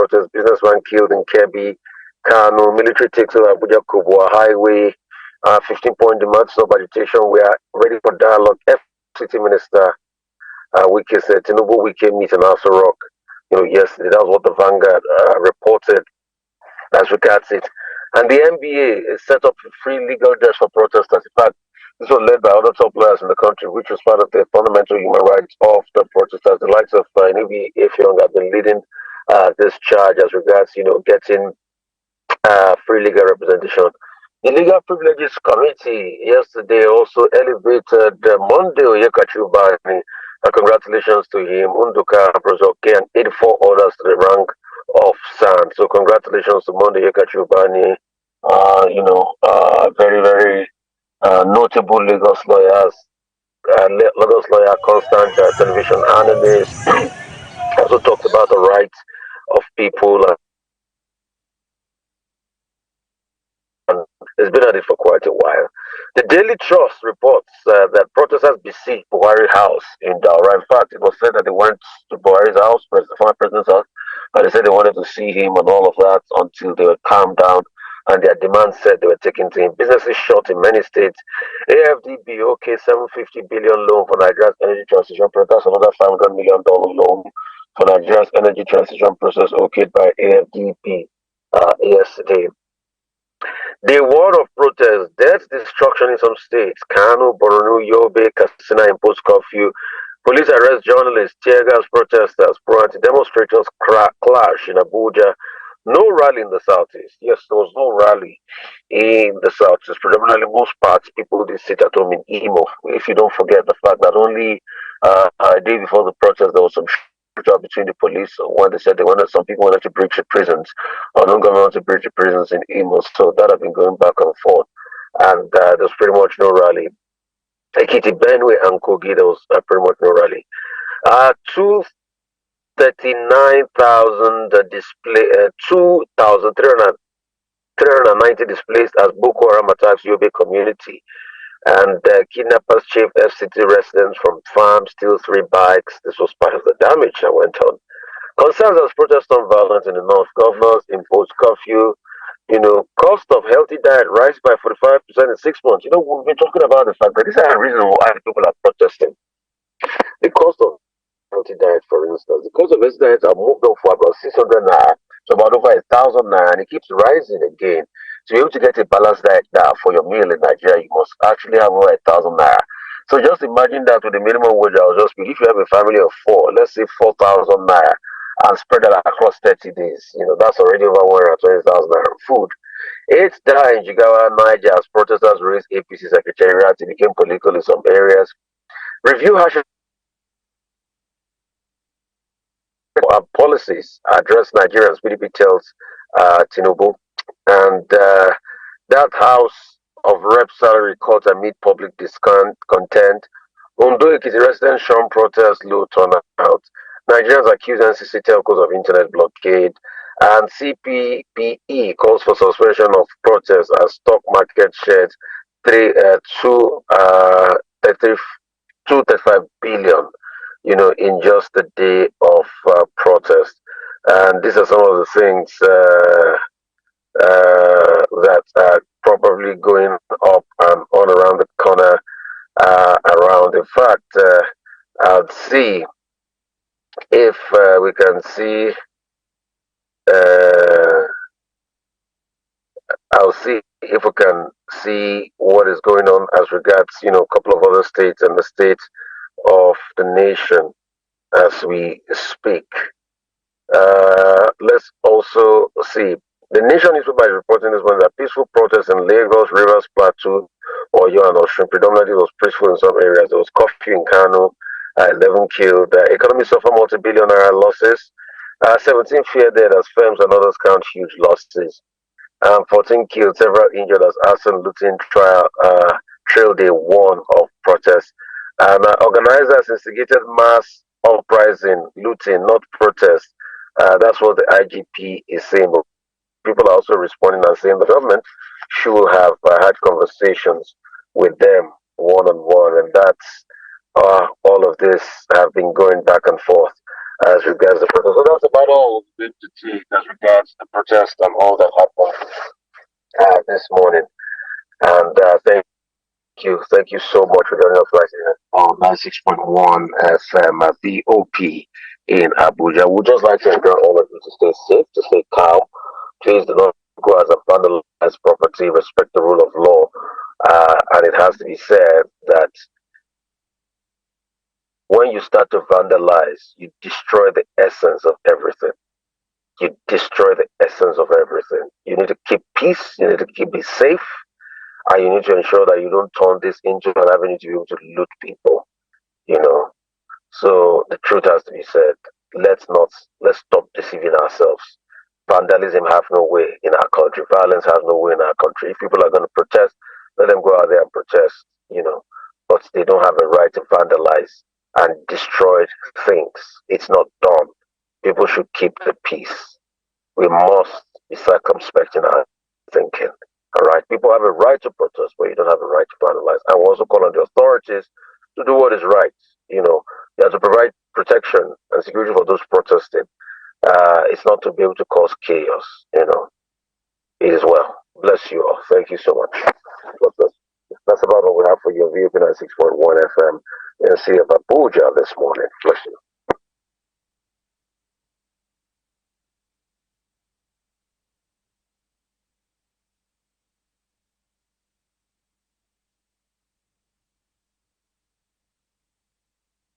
protest. Businessman killed in Kebbi, Kano. Military takes over Abuja Kubwa Highway. 15-point demand stop agitation. We are ready for dialogue. FCT Minister Wike said Tinubu Wike meet in House Rock. Yesterday that was what the Vanguard reported as regards it. And the NBA is set up free legal dress for protesters. In fact, this was led by other top players in the country, which was part of the fundamental human rights of the protesters. The likes of Nubi Effiong have been leading this charge as regards, getting free legal representation. The Legal Privileges Committee yesterday also elevated Monday Oyekachubani. Congratulations to him, Unduka Brozoke, and 84 others to the rank of SAN. So congratulations to Monday Oyekachubani. Very, very notable Lagos lawyers, Lagos lawyer, constant television analyst. Also talked about the rights of people and it's been at it for quite a while. The Daily Trust reports that protesters besieged Buhari House in Daura. In fact, it was said that they went to Buhari's house, the former president's house, and they said they wanted to see him and all of that until they were calmed down. And their demands said they were taken to him. Businesses shut in many states. AFDB, okay, 750 billion loan for Nigeria's energy transition process. That's another $500 million loan for Nigeria's energy transition process, okayed by AFDB yesterday. The war of protest, death, destruction in some states. Kano, Borno, Yobe, Katsina imposed curfew. Police arrest journalists, tear gas protesters, pro-anti-demonstrators clash in Abuja. No rally in the southeast. Yes, there was no rally in the southeast. Predominantly, most parts, people did sit at home in Imo. If you don't forget the fact that only a day before the protest, there was some between the police when they said some people wanted to breach the prisons, or non-government wanted to breach the prisons in Imo. So that have been going back and forth, and there's pretty much no rally. Ekiti, Benue, and Kogi, there was pretty much no rally. 239,000 display, 2,390 displaced as Boko Haram attacks Yobe community. And kidnappers chased FCT residents from farms, steal 3 bikes. This was part of the damage that went on. Concerns as protests on violence in the north. Governors impose curfew. Cost of healthy diet rise by 45% in 6 months. We've been talking about the fact that these are the reasons why people are protesting. The cost of healthy diet, for instance, the cost of healthy diet are moved up for about 600 naira to about over 1,000 naira, and it keeps rising again. To be able to get a balanced diet now for your meal in Nigeria, you must actually have over 1,000 naira. So just imagine that with the minimum wage, I was just if you have a family of 4, let's say 4,000 naira, and spread that across 30 days, that's already over 120,000 naira food. 8 died in Jigawa, Niger, as protesters raised APC secretariat. It became political in some areas. Review hash policies address Nigerians, PDP tells Tinubu. And that House of Rep salary cuts amid public discontent. Ondo Ekiti residents shun protest, low turnout. Nigerians accuse NCC telcos of internet blockade. And CPPE calls for suspension of protests as stock market shares 235 billion, in just a day of protest. And these are some of the things that are probably going up and on around the corner around. In fact, I'll see if we can see. I'll see if we can see what is going on as regards, a couple of other states and the state of the nation as we speak. Let's also see. The Nation newspaper is reporting this one that peaceful protests in Lagos, Rivers, Plateau, Oyo, and Osun predominantly was peaceful in some areas. There was curfew in Kano, 11 killed. Economy suffered multi-billion naira losses. 17 fear dead as firms and others count huge losses. 14 killed, several injured as arson looting trail day 1 of protests. And organizers instigated mass uprising, looting, not protest. That's what the IGP is saying. But people are also responding and saying the government should have had conversations with them one-on-one. And that's all of this have been going back and forth as regards the protest. So that's about all we need to take as regards the protest and all that happened this morning. And thank you so much for joining us right here on 96.1 FM at the OP in Abuja. We'd just like to encourage all of you to stay safe, to stay calm. Please do not go as a vandalize property, respect the rule of law. And it has to be said that when you start to vandalize, you destroy the essence of everything. You destroy the essence of everything. You need to keep peace, you need to keep it safe, and you need to ensure that you don't turn this into an avenue to be able to loot people, you know. So the truth has to be said. Let's stop deceiving ourselves. Vandalism have no way in our country. Violence has no way in our country. If people are going to protest, let them go out there and protest, you know. But they don't have a right to vandalize and destroy things. It's not done. People should keep the peace. We must be circumspect in our thinking. All right. People have a right to protest, but you don't have a right to vandalize. And we also call on the authorities to do what is right. You know, you have to provide protection and security for those protesting. It's not to be able to cause chaos. You know, it is well. Bless you all. Thank you so much. That's about all we have for you on VOP 96.1 FM in the city of Abuja this morning. Bless you.